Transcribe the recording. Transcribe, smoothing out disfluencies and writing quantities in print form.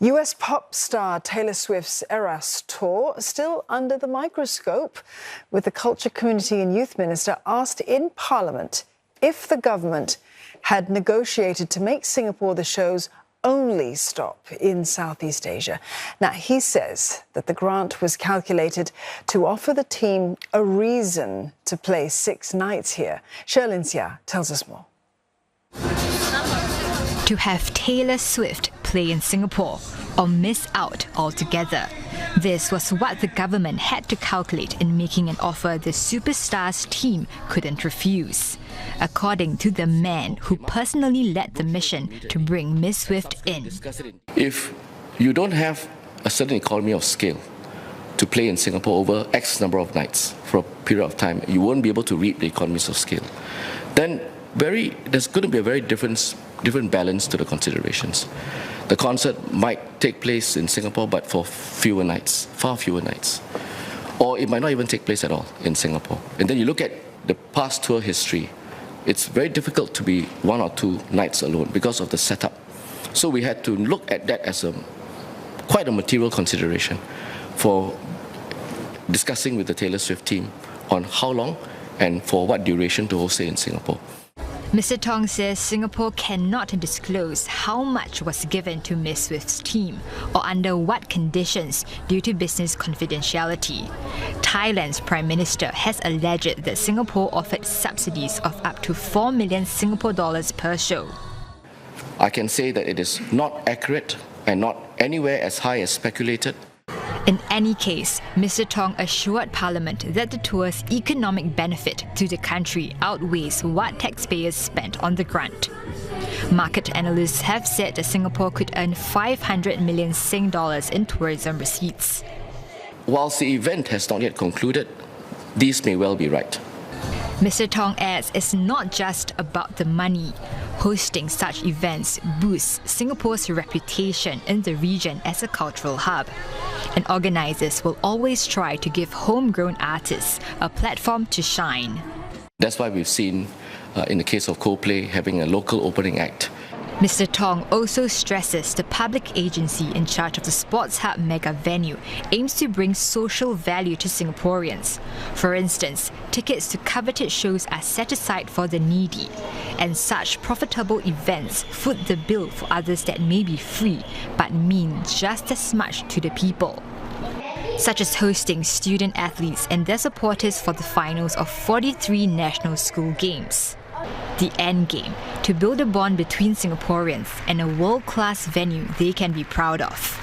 US pop star Taylor Swift's Eras tour still under the microscope, with the culture community and Youth Minister asked in Parliament if the government had negotiated to make Singapore the show's only stop in Southeast Asia. Now, he says that the grant was calculated to offer the team a reason to play 6 nights here. Sherlyn Seah tells us more. To have Taylor Swift play in Singapore or miss out altogether. This was what the government had to calculate in making an offer the superstar's team couldn't refuse, according to the man who personally led the mission to bring Miss Swift in. If you don't have a certain economy of scale to play in Singapore over X number of nights for a period of time, you won't be able to reap the economies of scale. Then there's going to be a very different balance to the considerations. The concert might take place in Singapore, but for fewer nights, far fewer nights. Or it might not even take place at all in Singapore. And then you look at the past tour history, it's very difficult to be 1 or 2 nights alone because of the setup. So we had to look at that as quite a material consideration for discussing with the Taylor Swift team on how long and for what duration to host it in Singapore. Mr. Tong says Singapore cannot disclose how much was given to Miss Swift's team or under what conditions due to business confidentiality. Thailand's Prime Minister has alleged that Singapore offered subsidies of up to 4 million Singapore dollars per show. I can say that it is not accurate and not anywhere as high as speculated. In any case, Mr. Tong assured Parliament that the tour's economic benefit to the country outweighs what taxpayers spent on the grant. Market analysts have said that Singapore could earn 500 million Sing dollars in tourism receipts. Whilst the event has not yet concluded, these may well be right. Mr. Tong adds it's not just about the money. Hosting such events boosts Singapore's reputation in the region as a cultural hub. And organisers will always try to give homegrown artists a platform to shine. That's why we've seen, in the case of Coldplay, having a local opening act. Mr. Tong also stresses the public agency in charge of the Sports Hub mega venue aims to bring social value to Singaporeans. For instance, tickets to coveted shows are set aside for the needy, and such profitable events foot the bill for others that may be free but mean just as much to the people, such as hosting student athletes and their supporters for the finals of 43 national school games. The end game, to build a bond between Singaporeans and a world-class venue they can be proud of.